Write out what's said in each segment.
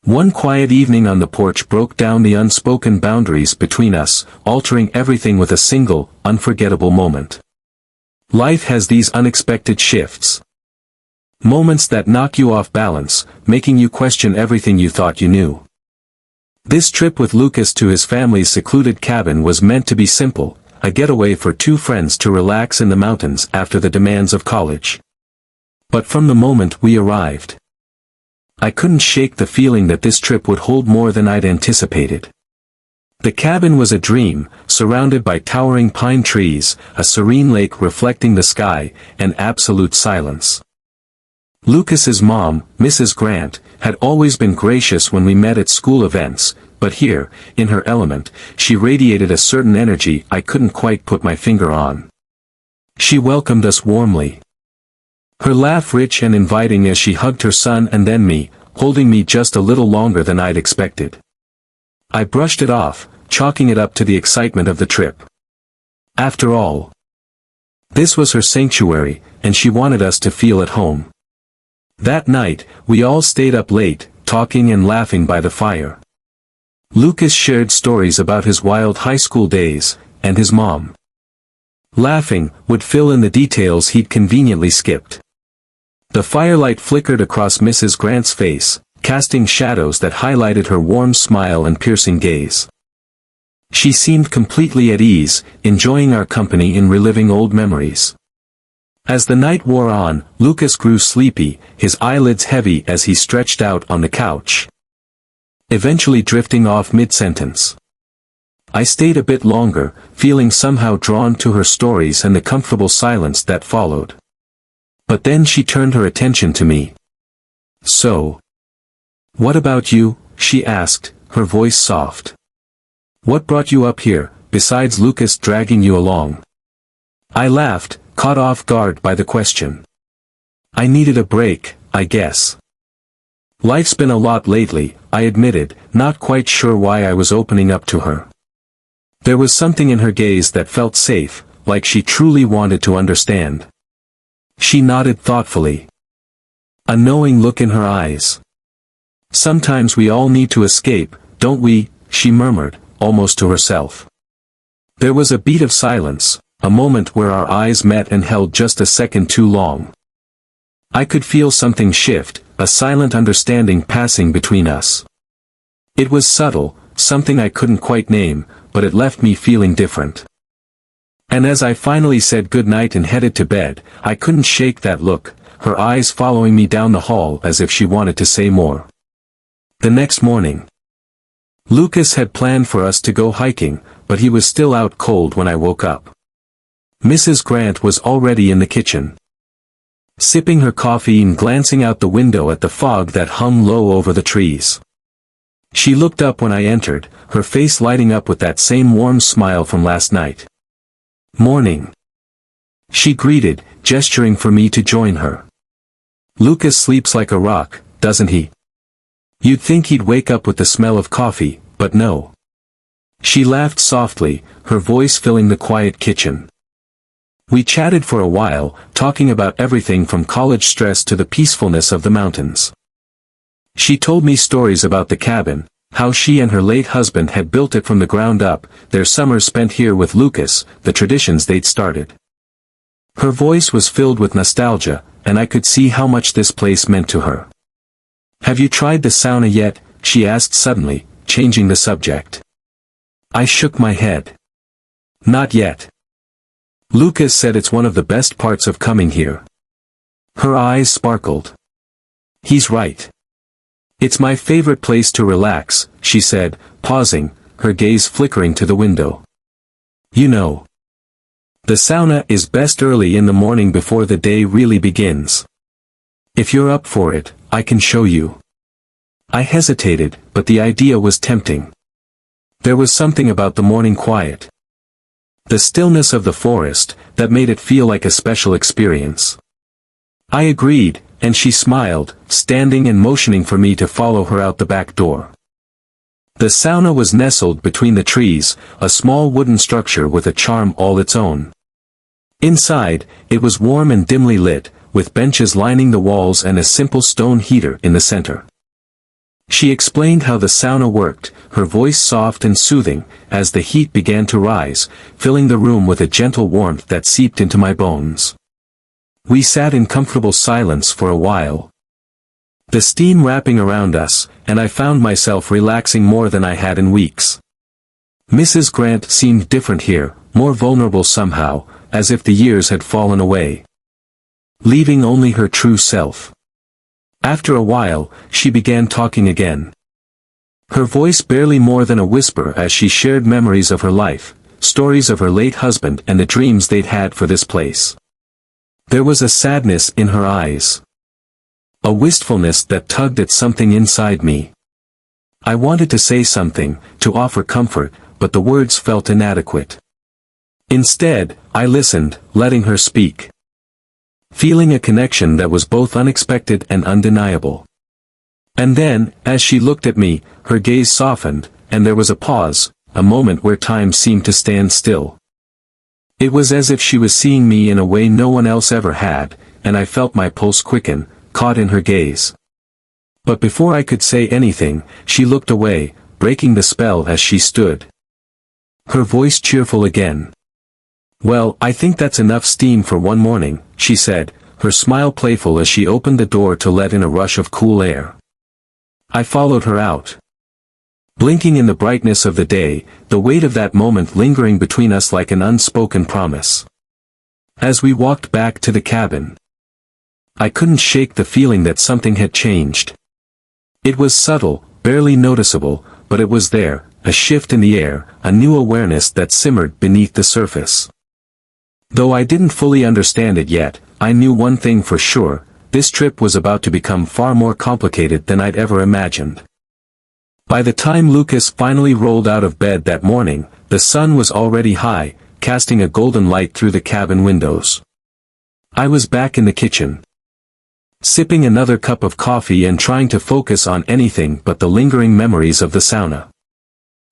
One quiet evening on the porch broke down the unspoken boundaries between us, altering everything with a single, unforgettable moment. Life has these unexpected shifts. Moments that knock you off balance, making you question everything you thought you knew. This trip with Lucas to his family's secluded cabin was meant to be simple, a getaway for two friends to relax in the mountains after the demands of college. But from the moment we arrived, I couldn't shake the feeling that this trip would hold more than I'd anticipated. The cabin was a dream, surrounded by towering pine trees, a serene lake reflecting the sky, and absolute silence. Lucas's mom, Mrs. Grant, had always been gracious when we met at school events, but here, in her element, she radiated a certain energy I couldn't quite put my finger on. She welcomed us warmly. Her laugh rich and inviting as she hugged her son and then me, holding me just a little longer than I'd expected. I brushed it off, chalking it up to the excitement of the trip. After all, this was her sanctuary, and she wanted us to feel at home. That night, we all stayed up late, talking and laughing by the fire. Lucas shared stories about his wild high school days, and his mom, laughing, would fill in the details he'd conveniently skipped. The firelight flickered across Mrs. Grant's face, casting shadows that highlighted her warm smile and piercing gaze. She seemed completely at ease, enjoying our company in reliving old memories. As the night wore on, Lucas grew sleepy, his eyelids heavy as he stretched out on the couch, eventually drifting off mid-sentence. I stayed a bit longer, feeling somehow drawn to her stories and the comfortable silence that followed. But then she turned her attention to me. "So, what about you?" she asked, her voice soft. "What brought you up here, besides Lucas dragging you along?" I laughed, caught off guard by the question. "I needed a break, I guess. Life's been a lot lately," I admitted, not quite sure why I was opening up to her. There was something in her gaze that felt safe, like she truly wanted to understand. She nodded thoughtfully, a knowing look in her eyes. "Sometimes we all need to escape, don't we?" she murmured, almost to herself. There was a beat of silence, a moment where our eyes met and held just a second too long. I could feel something shift, a silent understanding passing between us. It was subtle, something I couldn't quite name, but it left me feeling different. And as I finally said goodnight and headed to bed, I couldn't shake that look, her eyes following me down the hall as if she wanted to say more. The next morning, Lucas had planned for us to go hiking, but he was still out cold when I woke up. Mrs. Grant was already in the kitchen, sipping her coffee and glancing out the window at the fog that hung low over the trees. She looked up when I entered, her face lighting up with that same warm smile from last night. "Morning," she greeted, gesturing for me to join her. "Lucas sleeps like a rock, doesn't he? You'd think he'd wake up with the smell of coffee, but no." She laughed softly, her voice filling the quiet kitchen. We chatted for a while, talking about everything from college stress to the peacefulness of the mountains. She told me stories about the cabin, how she and her late husband had built it from the ground up, their summers spent here with Lucas, the traditions they'd started. Her voice was filled with nostalgia, and I could see how much this place meant to her. "Have you tried the sauna yet?" she asked suddenly, changing the subject. I shook my head. "Not yet. Lucas said it's one of the best parts of coming here." Her eyes sparkled. "He's right. It's my favorite place to relax," she said, pausing, her gaze flickering to the window. "You know, the sauna is best early in the morning before the day really begins. If you're up for it, I can show you." I hesitated, but the idea was tempting. There was something about the morning quiet, the stillness of the forest, that made it feel like a special experience. I agreed, and she smiled, standing and motioning for me to follow her out the back door. The sauna was nestled between the trees, a small wooden structure with a charm all its own. Inside, it was warm and dimly lit, with benches lining the walls and a simple stone heater in the center. She explained how the sauna worked, her voice soft and soothing, as the heat began to rise, filling the room with a gentle warmth that seeped into my bones. We sat in comfortable silence for a while, the steam wrapping around us, and I found myself relaxing more than I had in weeks. Mrs. Grant seemed different here, more vulnerable somehow, as if the years had fallen away, leaving only her true self. After a while, she began talking again. Her voice barely more than a whisper as she shared memories of her life, stories of her late husband and the dreams they'd had for this place. There was a sadness in her eyes, a wistfulness that tugged at something inside me. I wanted to say something, to offer comfort, but the words felt inadequate. Instead, I listened, letting her speak, feeling a connection that was both unexpected and undeniable. And then, as she looked at me, her gaze softened, and there was a pause, a moment where time seemed to stand still. It was as if she was seeing me in a way no one else ever had, and I felt my pulse quicken, caught in her gaze. But before I could say anything, she looked away, breaking the spell as she stood, her voice cheerful again. "Well, I think that's enough steam for one morning," she said, her smile playful as she opened the door to let in a rush of cool air. I followed her out, blinking in the brightness of the day, the weight of that moment lingering between us like an unspoken promise. As we walked back to the cabin, I couldn't shake the feeling that something had changed. It was subtle, barely noticeable, but it was there, a shift in the air, a new awareness that simmered beneath the surface. Though I didn't fully understand it yet, I knew one thing for sure: this trip was about to become far more complicated than I'd ever imagined. By the time Lucas finally rolled out of bed that morning, the sun was already high, casting a golden light through the cabin windows. I was back in the kitchen, sipping another cup of coffee and trying to focus on anything but the lingering memories of the sauna.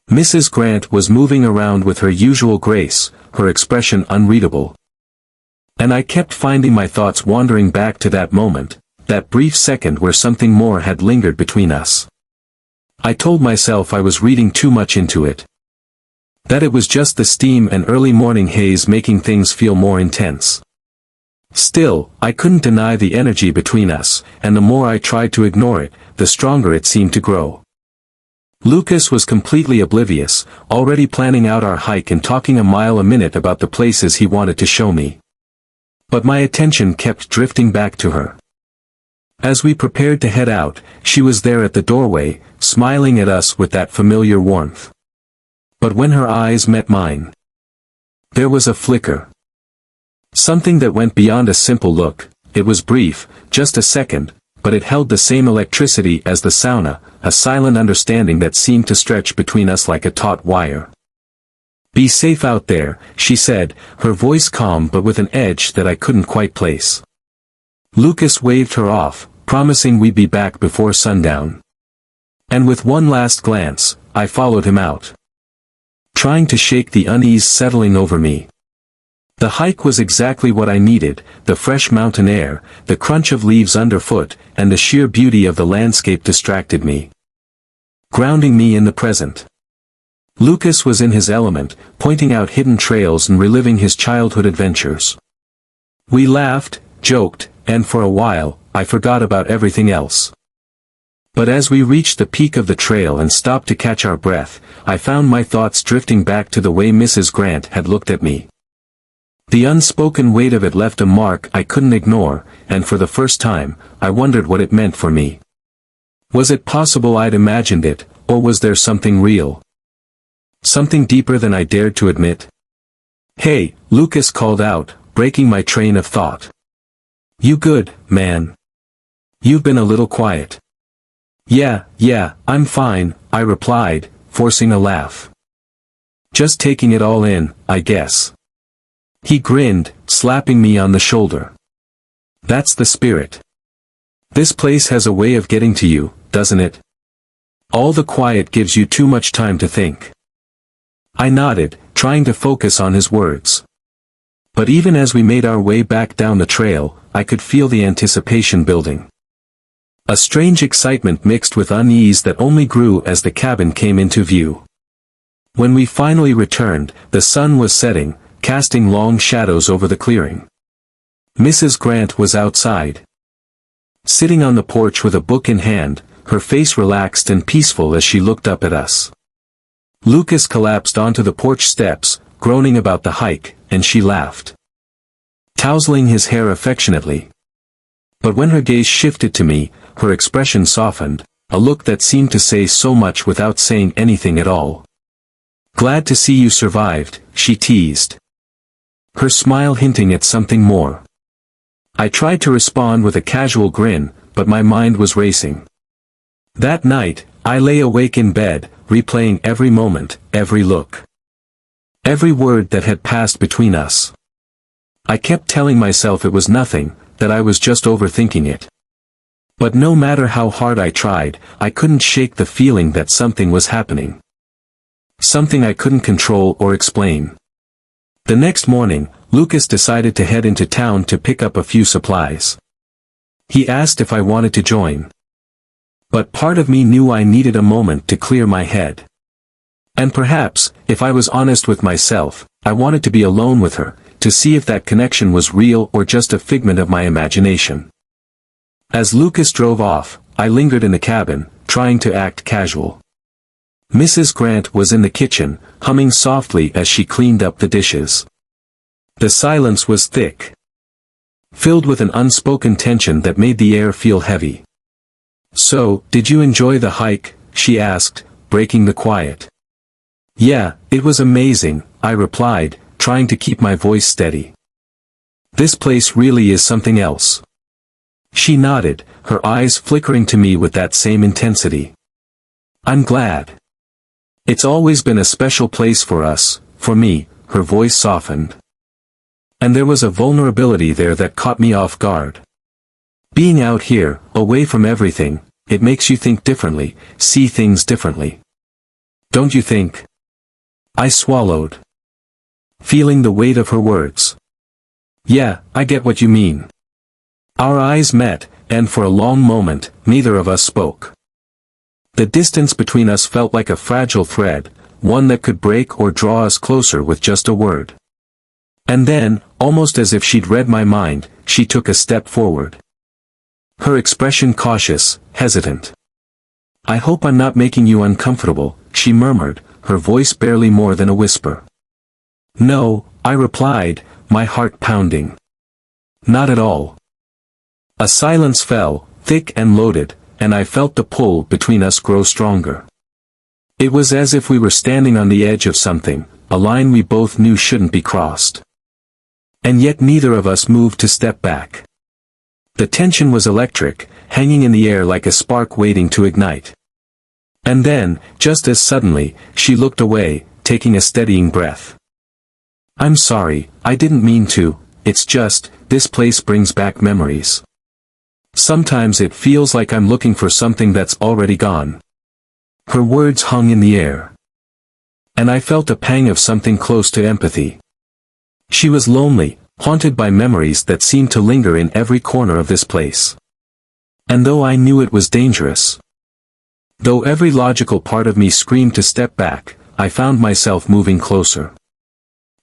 Mrs. Grant was moving around with her usual grace, her expression unreadable. And I kept finding my thoughts wandering back to that moment, that brief second where something more had lingered between us. I told myself I was reading too much into it, that it was just the steam and early morning haze making things feel more intense. Still, I couldn't deny the energy between us, and the more I tried to ignore it, the stronger it seemed to grow. Lucas was completely oblivious, already planning out our hike and talking a mile a minute about the places he wanted to show me. But my attention kept drifting back to her. As we prepared to head out, she was there at the doorway, smiling at us with that familiar warmth. But when her eyes met mine, there was a flicker. Something that went beyond a simple look. It was brief, just a second, but it held the same electricity as the sauna, a silent understanding that seemed to stretch between us like a taut wire. "Be safe out there," she said, her voice calm but with an edge that I couldn't quite place. Lucas waved her off, promising we'd be back before sundown. And with one last glance, I followed him out, trying to shake the unease settling over me. The hike was exactly what I needed: the fresh mountain air, the crunch of leaves underfoot, and the sheer beauty of the landscape distracted me, grounding me in the present. Lucas was in his element, pointing out hidden trails and reliving his childhood adventures. We laughed, joked, and for a while, I forgot about everything else. But as we reached the peak of the trail and stopped to catch our breath, I found my thoughts drifting back to the way Mrs. Grant had looked at me. The unspoken weight of it left a mark I couldn't ignore, and for the first time, I wondered what it meant for me. Was it possible I'd imagined it, or was there something real? Something deeper than I dared to admit? "Hey," Lucas called out, breaking my train of thought. "You good, man? You've been a little quiet." Yeah, I'm fine," I replied, forcing a laugh. "Just taking it all in, I guess." He grinned, slapping me on the shoulder. "That's the spirit. This place has a way of getting to you, doesn't it? All the quiet gives you too much time to think." I nodded, trying to focus on his words. But even as we made our way back down the trail, I could feel the anticipation building. A strange excitement mixed with unease that only grew as the cabin came into view. When we finally returned, the sun was setting, casting long shadows over the clearing. Mrs. Grant was outside. Sitting on the porch with a book in hand, her face relaxed and peaceful as she looked up at us. Lucas collapsed onto the porch steps, groaning about the hike, and she laughed, tousling his hair affectionately. But when her gaze shifted to me, her expression softened, a look that seemed to say so much without saying anything at all. "Glad to see you survived," she teased, her smile hinting at something more. I tried to respond with a casual grin, but my mind was racing. That night, I lay awake in bed, replaying every moment, every look, every word that had passed between us. I kept telling myself it was nothing, that I was just overthinking it. But no matter how hard I tried, I couldn't shake the feeling that something was happening. Something I couldn't control or explain. The next morning, Lucas decided to head into town to pick up a few supplies. He asked if I wanted to join. But part of me knew I needed a moment to clear my head. And perhaps, if I was honest with myself, I wanted to be alone with her, to see if that connection was real or just a figment of my imagination. As Lucas drove off, I lingered in the cabin, trying to act casual. Mrs. Grant was in the kitchen, humming softly as she cleaned up the dishes. The silence was thick, filled with an unspoken tension that made the air feel heavy. "So, did you enjoy the hike?" she asked, breaking the quiet. "Yeah, it was amazing," I replied, trying to keep my voice steady. "This place really is something else." She nodded, her eyes flickering to me with that same intensity. "I'm glad. It's always been a special place for us, for me," her voice softened. And there was a vulnerability there that caught me off guard. Being out here, away from everything, it makes you think differently, see things differently. Don't you think? I swallowed, feeling the weight of her words. "Yeah, I get what you mean." Our eyes met, and for a long moment, neither of us spoke. The distance between us felt like a fragile thread, one that could break or draw us closer with just a word. And then, almost as if she'd read my mind, she took a step forward. Her expression cautious, hesitant. "I hope I'm not making you uncomfortable," she murmured, her voice barely more than a whisper. "No," I replied, my heart pounding. "Not at all." A silence fell, thick and loaded, and I felt the pull between us grow stronger. It was as if we were standing on the edge of something, a line we both knew shouldn't be crossed. And yet neither of us moved to step back. The tension was electric, hanging in the air like a spark waiting to ignite. And then, just as suddenly, she looked away, taking a steadying breath. "I'm sorry, I didn't mean to, it's just, this place brings back memories. Sometimes it feels like I'm looking for something that's already gone." Her words hung in the air. And I felt a pang of something close to empathy. She was lonely, haunted by memories that seemed to linger in every corner of this place. And though I knew it was dangerous, though every logical part of me screamed to step back, I found myself moving closer.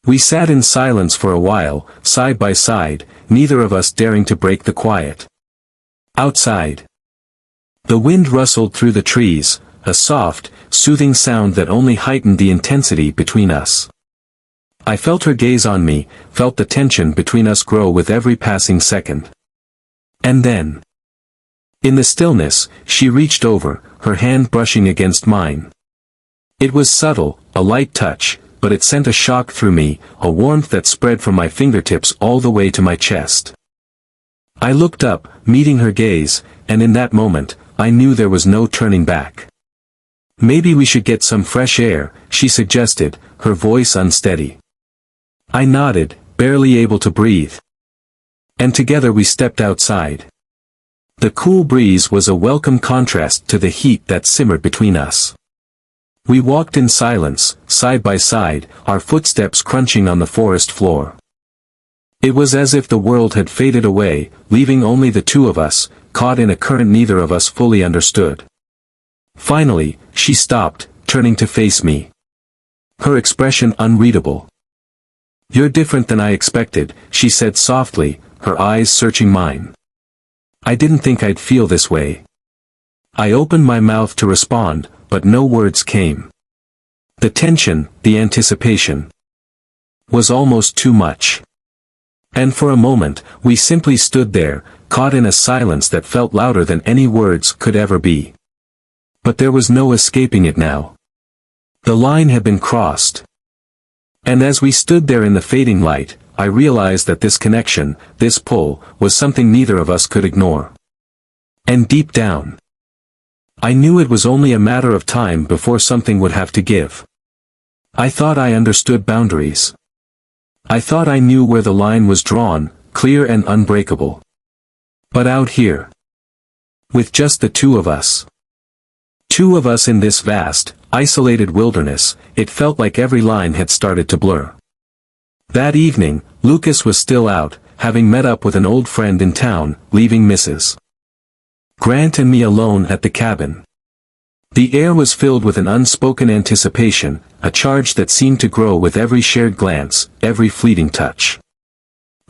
We sat in silence for a while, side by side, neither of us daring to break the quiet. Outside, the wind rustled through the trees, a soft, soothing sound that only heightened the intensity between us. I felt her gaze on me, felt the tension between us grow with every passing second. And then, in the stillness, she reached over, her hand brushing against mine. It was subtle, a light touch, but it sent a shock through me, a warmth that spread from my fingertips all the way to my chest. I looked up, meeting her gaze, and in that moment, I knew there was no turning back. "Maybe we should get some fresh air," she suggested, her voice unsteady. I nodded, barely able to breathe. And together we stepped outside. The cool breeze was a welcome contrast to the heat that simmered between us. We walked in silence, side by side, our footsteps crunching on the forest floor. It was as if the world had faded away, leaving only the two of us, caught in a current neither of us fully understood. Finally, she stopped, turning to face me. Her expression unreadable. "You're different than I expected," she said softly, her eyes searching mine. "I didn't think I'd feel this way." I opened my mouth to respond, but no words came. The tension, the anticipation, was almost too much. And for a moment, we simply stood there, caught in a silence that felt louder than any words could ever be. But there was no escaping it now. The line had been crossed. And as we stood there in the fading light, I realized that this connection, this pull, was something neither of us could ignore. And deep down, I knew it was only a matter of time before something would have to give. I thought I understood boundaries. I thought I knew where the line was drawn, clear and unbreakable. But out here, with just the two of us in this vast, isolated wilderness, it felt like every line had started to blur. That evening, Lucas was still out, having met up with an old friend in town, leaving Mrs. Grant and me alone at the cabin. The air was filled with an unspoken anticipation, a charge that seemed to grow with every shared glance, every fleeting touch.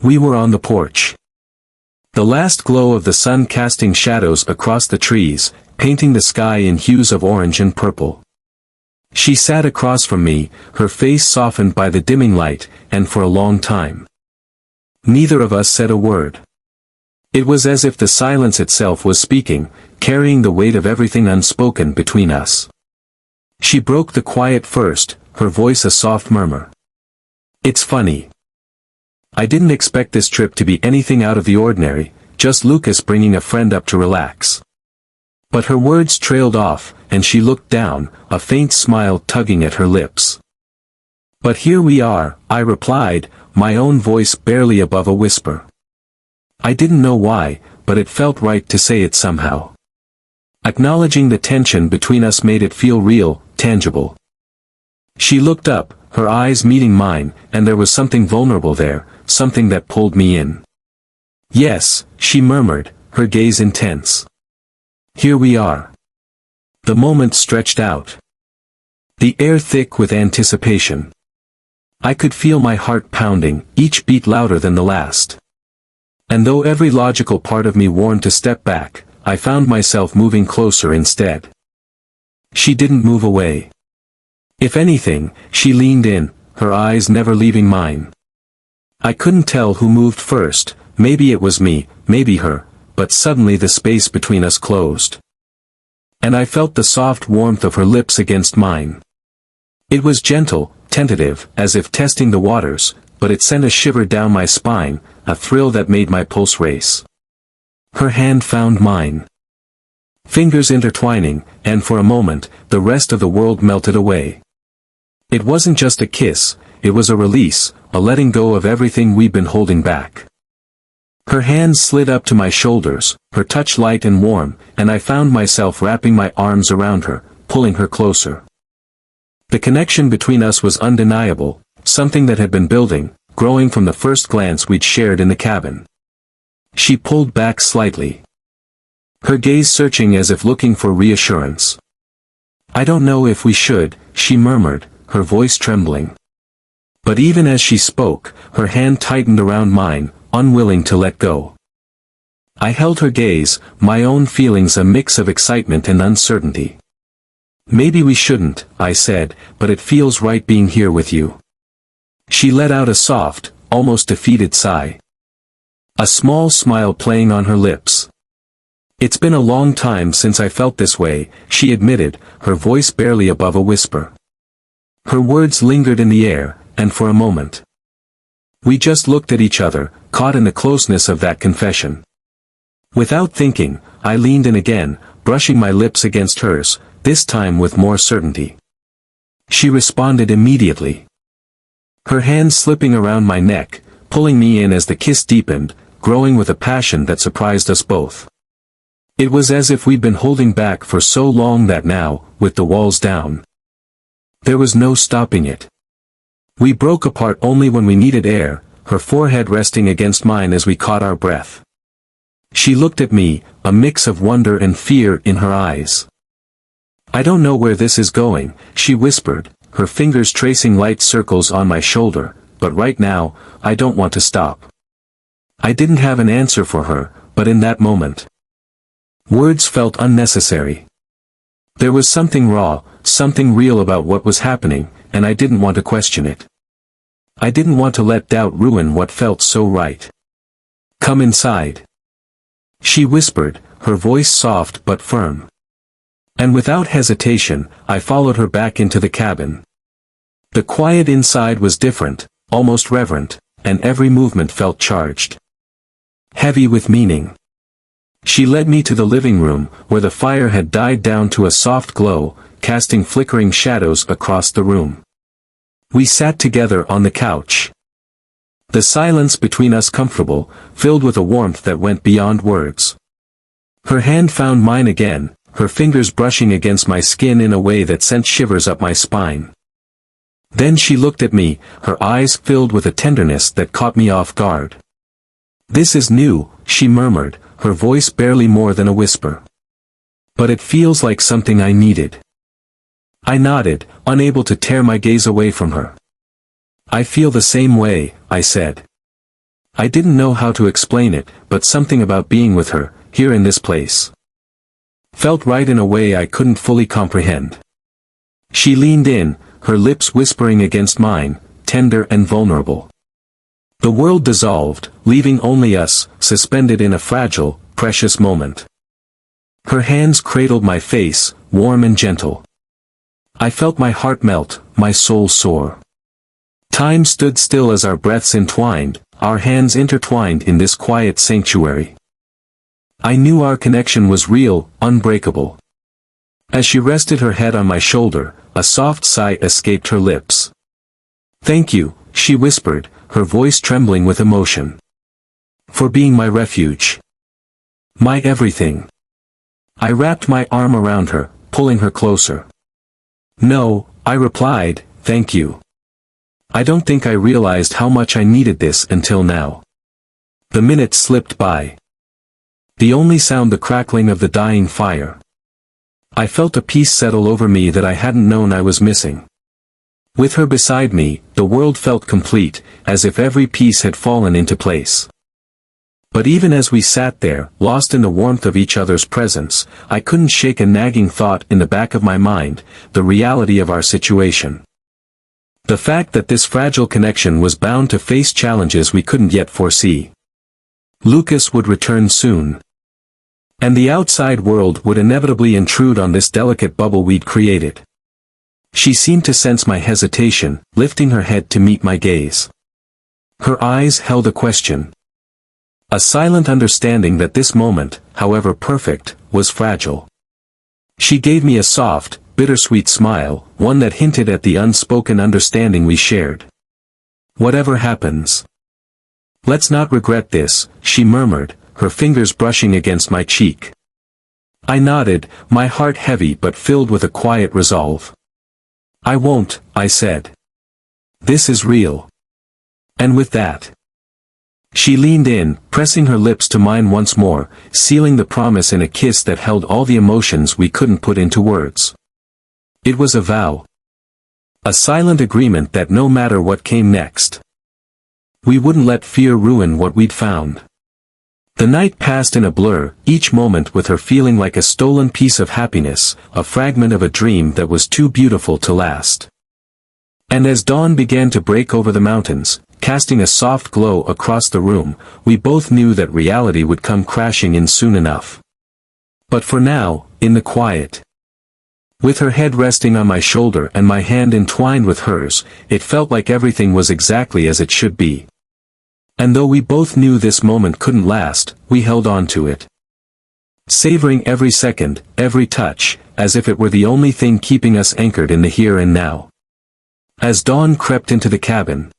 We were on the porch. The last glow of the sun casting shadows across the trees, painting the sky in hues of orange and purple. She sat across from me, her face softened by the dimming light, and for a long time, neither of us said a word. It was as if the silence itself was speaking, carrying the weight of everything unspoken between us. She broke the quiet first, her voice a soft murmur. "It's funny. I didn't expect this trip to be anything out of the ordinary, just Lucas bringing a friend up to relax." But her words trailed off, and she looked down, a faint smile tugging at her lips. "But here we are," I replied, my own voice barely above a whisper. I didn't know why, but it felt right to say it somehow. Acknowledging the tension between us made it feel real, tangible. She looked up, her eyes meeting mine, and there was something vulnerable there, something that pulled me in. "Yes," she murmured, her gaze intense. "Here we are." The moment stretched out. The air thick with anticipation. I could feel my heart pounding, each beat louder than the last. And though every logical part of me warned to step back, I found myself moving closer instead. She didn't move away. If anything, she leaned in, her eyes never leaving mine. I couldn't tell who moved first, maybe it was me, maybe her, but suddenly the space between us closed. And I felt the soft warmth of her lips against mine. It was gentle, tentative, as if testing the waters, but it sent a shiver down my spine, a thrill that made my pulse race. Her hand found mine. Fingers intertwining, and for a moment, the rest of the world melted away. It wasn't just a kiss, it was a release, a letting go of everything we'd been holding back. Her hands slid up to my shoulders, her touch light and warm, and I found myself wrapping my arms around her, pulling her closer. The connection between us was undeniable, something that had been building, growing from the first glance we'd shared in the cabin. She pulled back slightly, her gaze searching as if looking for reassurance. "I don't know if we should," she murmured, her voice trembling. But even as she spoke, her hand tightened around mine, unwilling to let go. I held her gaze, my own feelings a mix of excitement and uncertainty. "Maybe we shouldn't," I said, "but it feels right being here with you." She let out a soft, almost defeated sigh. A small smile playing on her lips. "It's been a long time since I felt this way," she admitted, her voice barely above a whisper. Her words lingered in the air, and for a moment, we just looked at each other, caught in the closeness of that confession. Without thinking, I leaned in again, brushing my lips against hers, this time with more certainty. She responded immediately. Her hands slipping around my neck, pulling me in as the kiss deepened, growing with a passion that surprised us both. It was as if we'd been holding back for so long that now, with the walls down, there was no stopping it. We broke apart only when we needed air, her forehead resting against mine as we caught our breath. She looked at me, a mix of wonder and fear in her eyes. "I don't know where this is going," she whispered, her fingers tracing light circles on my shoulder, "but right now, I don't want to stop." I didn't have an answer for her, but in that moment, words felt unnecessary. There was something raw, something real about what was happening, and I didn't want to question it. I didn't want to let doubt ruin what felt so right. "Come inside," she whispered, her voice soft but firm. And without hesitation, I followed her back into the cabin. The quiet inside was different, almost reverent, and every movement felt charged, heavy with meaning. She led me to the living room, where the fire had died down to a soft glow, casting flickering shadows across the room. We sat together on the couch. The silence between us comfortable, filled with a warmth that went beyond words. Her hand found mine again, her fingers brushing against my skin in a way that sent shivers up my spine. Then she looked at me, her eyes filled with a tenderness that caught me off guard. "This is new," she murmured, her voice barely more than a whisper. "But it feels like something I needed." I nodded, unable to tear my gaze away from her. "I feel the same way," I said. I didn't know how to explain it, but something about being with her, here in this place, felt right in a way I couldn't fully comprehend. She leaned in, her lips whispering against mine, tender and vulnerable. The world dissolved, leaving only us, suspended in a fragile, precious moment. Her hands cradled my face, warm and gentle. I felt my heart melt, my soul soar. Time stood still as our breaths entwined, our hands intertwined in this quiet sanctuary. I knew our connection was real, unbreakable. As she rested her head on my shoulder, a soft sigh escaped her lips. "Thank you," she whispered, her voice trembling with emotion. "For being my refuge. My everything." I wrapped my arm around her, pulling her closer. "No," I replied, "thank you. I don't think I realized how much I needed this until now." The minutes slipped by. The only sound the crackling of the dying fire. I felt a peace settle over me that I hadn't known I was missing. With her beside me, the world felt complete, as if every piece had fallen into place. But even as we sat there, lost in the warmth of each other's presence, I couldn't shake a nagging thought in the back of my mind, the reality of our situation. The fact that this fragile connection was bound to face challenges we couldn't yet foresee. Lucas would return soon. And the outside world would inevitably intrude on this delicate bubble we'd created. She seemed to sense my hesitation, lifting her head to meet my gaze. Her eyes held a question. A silent understanding that this moment, however perfect, was fragile. She gave me a soft, bittersweet smile, one that hinted at the unspoken understanding we shared. "Whatever happens, let's not regret this," she murmured, her fingers brushing against my cheek. I nodded, my heart heavy but filled with a quiet resolve. "I won't," I said. "This is real." And with that, she leaned in, pressing her lips to mine once more, sealing the promise in a kiss that held all the emotions we couldn't put into words. It was a vow. A silent agreement that no matter what came next, we wouldn't let fear ruin what we'd found. The night passed in a blur, each moment with her feeling like a stolen piece of happiness, a fragment of a dream that was too beautiful to last. And as dawn began to break over the mountains, casting a soft glow across the room, we both knew that reality would come crashing in soon enough. But for now, in the quiet, with her head resting on my shoulder and my hand entwined with hers, it felt like everything was exactly as it should be. And though we both knew this moment couldn't last, we held on to it, savoring every second, every touch, as if it were the only thing keeping us anchored in the here and now. As dawn crept into the cabin,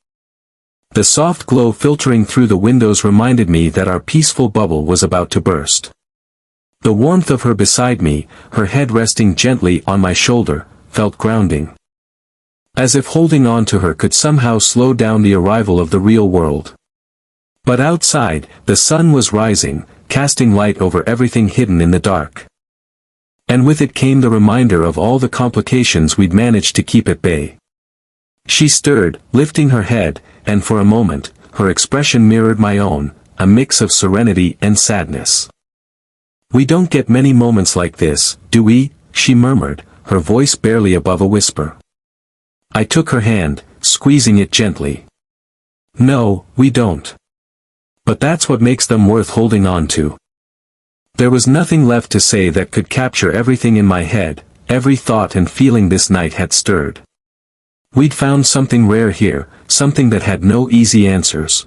the soft glow filtering through the windows reminded me that our peaceful bubble was about to burst. The warmth of her beside me, her head resting gently on my shoulder, felt grounding. as if holding on to her could somehow slow down the arrival of the real world. But outside, the sun was rising, casting light over everything hidden in the dark. And with it came the reminder of all the complications we'd managed to keep at bay. She stirred, lifting her head, and for a moment, her expression mirrored my own, a mix of serenity and sadness. "We don't get many moments like this, do we?" she murmured, her voice barely above a whisper. I took her hand, squeezing it gently. "No, we don't. But that's what makes them worth holding on to." There was nothing left to say that could capture everything in my head, every thought and feeling this night had stirred. We'd found something rare here, something that had no easy answers.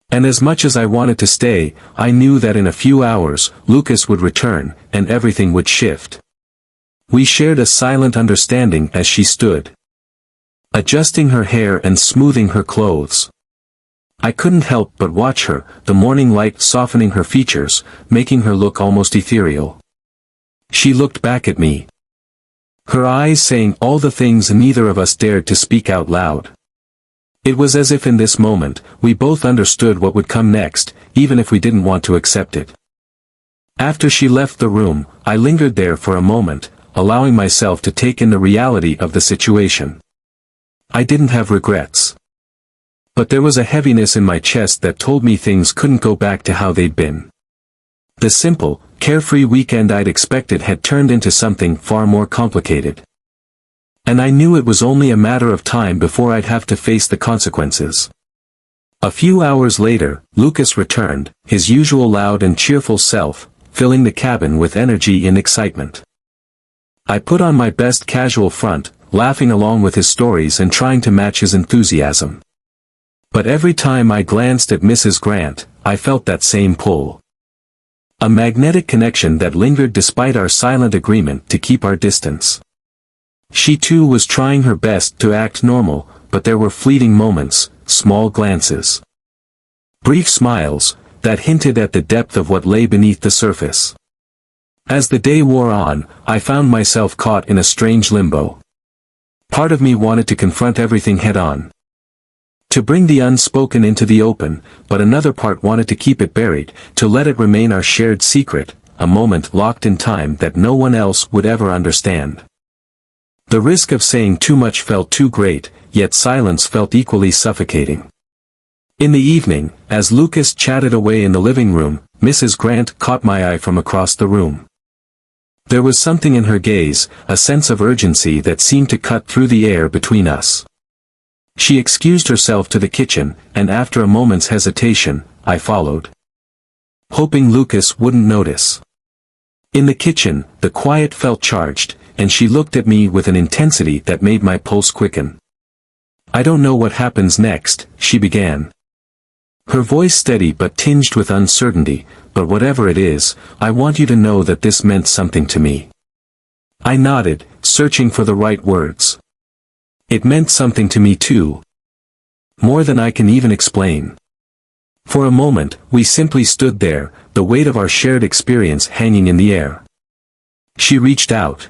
And as much as I wanted to stay, I knew that in a few hours, Lucas would return, and everything would shift. We shared a silent understanding as she stood, adjusting her hair and smoothing her clothes. I couldn't help but watch her, the morning light softening her features, making her look almost ethereal. She looked back at me, her eyes saying all the things neither of us dared to speak out loud. It was as if in this moment, we both understood what would come next, even if we didn't want to accept it. After she left the room, I lingered there for a moment, allowing myself to take in the reality of the situation. I didn't have regrets. But there was a heaviness in my chest that told me things couldn't go back to how they'd been. The simple, carefree weekend I'd expected had turned into something far more complicated. And I knew it was only a matter of time before I'd have to face the consequences. A few hours later, Lucas returned, his usual loud and cheerful self, filling the cabin with energy and excitement. I put on my best casual front, laughing along with his stories and trying to match his enthusiasm. But every time I glanced at Mrs. Grant, I felt that same pull. A magnetic connection that lingered despite our silent agreement to keep our distance. She too was trying her best to act normal, but there were fleeting moments, small glances, brief smiles, that hinted at the depth of what lay beneath the surface. As the day wore on, I found myself caught in a strange limbo. Part of me wanted to confront everything head-on, to bring the unspoken into the open, but another part wanted to keep it buried, to let it remain our shared secret, a moment locked in time that no one else would ever understand. The risk of saying too much felt too great, yet silence felt equally suffocating. In the evening, as Lucas chatted away in the living room, Mrs. Grant caught my eye from across the room. There was something in her gaze, a sense of urgency that seemed to cut through the air between us. She excused herself to the kitchen, and after a moment's hesitation, I followed, hoping Lucas wouldn't notice. In the kitchen, the quiet felt charged, and she looked at me with an intensity that made my pulse quicken. "I don't know what happens next," she began, her voice steady but tinged with uncertainty, "but whatever it is, I want you to know that this meant something to me." I nodded, searching for the right words. It meant something to me too. More than I can even explain. For a moment, we simply stood there, the weight of our shared experience hanging in the air. She reached out,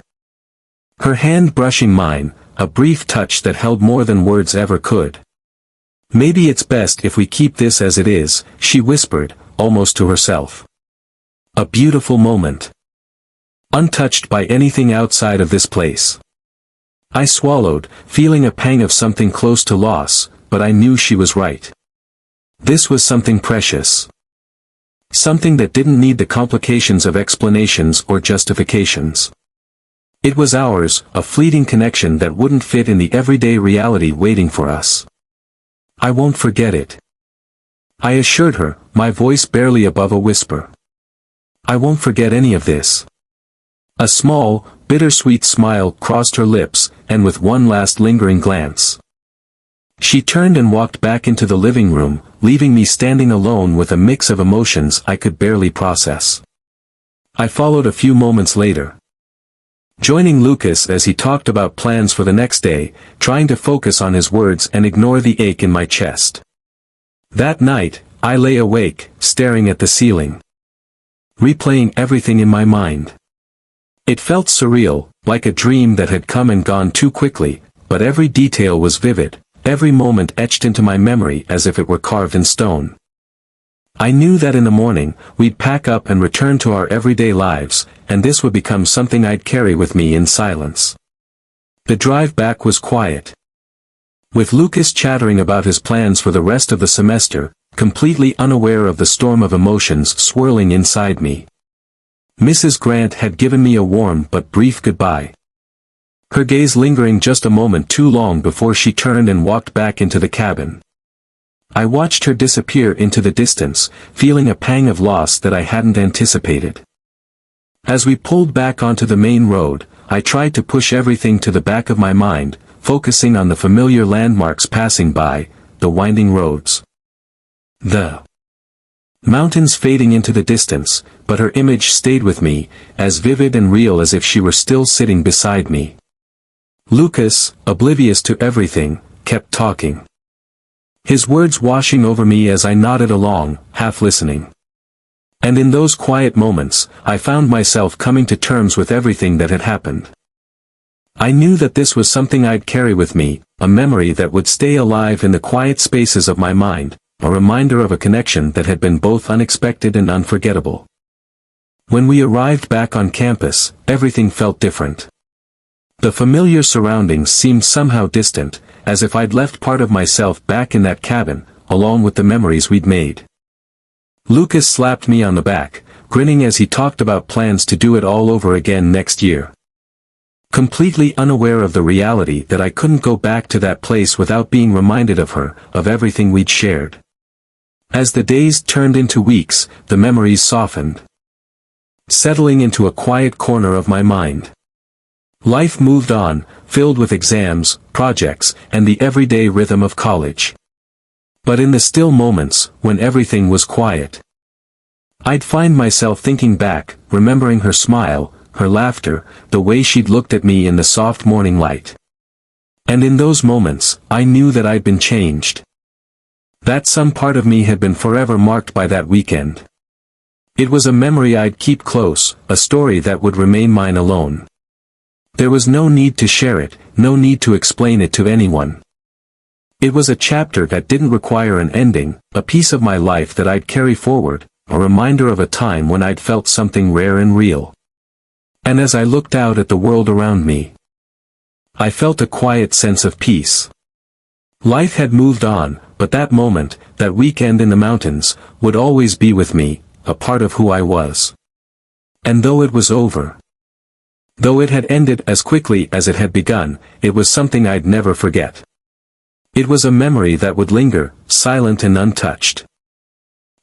her hand brushing mine, a brief touch that held more than words ever could. "Maybe it's best if we keep this as it is," she whispered, almost to herself. A beautiful moment, untouched by anything outside of this place. I swallowed, feeling a pang of something close to loss, but I knew she was right. This was something precious. Something that didn't need the complications of explanations or justifications. It was ours, a fleeting connection that wouldn't fit in the everyday reality waiting for us. "I won't forget it," I assured her, my voice barely above a whisper. "I won't forget any of this." A small, bittersweet smile crossed her lips, and with one last lingering glance, she turned and walked back into the living room, leaving me standing alone with a mix of emotions I could barely process. I followed a few moments later, joining Lucas as he talked about plans for the next day, trying to focus on his words and ignore the ache in my chest. That night, I lay awake, staring at the ceiling, replaying everything in my mind. It felt surreal, like a dream that had come and gone too quickly, but every detail was vivid, every moment etched into my memory as if it were carved in stone. I knew that in the morning, we'd pack up and return to our everyday lives, and this would become something I'd carry with me in silence. The drive back was quiet. With Lucas chattering about his plans for the rest of the semester, completely unaware of the storm of emotions swirling inside me. Mrs. Grant had given me a warm but brief goodbye. Her gaze lingering just a moment too long before she turned and walked back into the cabin. I watched her disappear into the distance, feeling a pang of loss that I hadn't anticipated. As we pulled back onto the main road, I tried to push everything to the back of my mind, focusing on the familiar landmarks passing by, the winding roads. The mountains fading into the distance, but her image stayed with me, as vivid and real as if she were still sitting beside me. Lucas, oblivious to everything, kept talking. His words washing over me as I nodded along, half listening. And in those quiet moments, I found myself coming to terms with everything that had happened. I knew that this was something I'd carry with me, a memory that would stay alive in the quiet spaces of my mind, a reminder of a connection that had been both unexpected and unforgettable. When we arrived back on campus, everything felt different. The familiar surroundings seemed somehow distant, as if I'd left part of myself back in that cabin, along with the memories we'd made. Lucas slapped me on the back, grinning as he talked about plans to do it all over again next year. Completely unaware of the reality that I couldn't go back to that place without being reminded of her, of everything we'd shared. As the days turned into weeks, the memories softened, settling into a quiet corner of my mind. Life moved on, filled with exams, projects, and the everyday rhythm of college. But in the still moments, when everything was quiet, I'd find myself thinking back, remembering her smile, her laughter, the way she'd looked at me in the soft morning light. And in those moments, I knew that I'd been changed. That some part of me had been forever marked by that weekend. It was a memory I'd keep close, a story that would remain mine alone. There was no need to share it, no need to explain it to anyone. It was a chapter that didn't require an ending, a piece of my life that I'd carry forward, a reminder of a time when I'd felt something rare and real. And as I looked out at the world around me, I felt a quiet sense of peace. Life had moved on, but that moment, that weekend in the mountains, would always be with me, a part of who I was. And though it was over, though it had ended as quickly as it had begun, it was something I'd never forget. It was a memory that would linger, silent and untouched.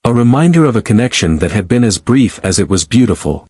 A reminder of a connection that had been as brief as it was beautiful.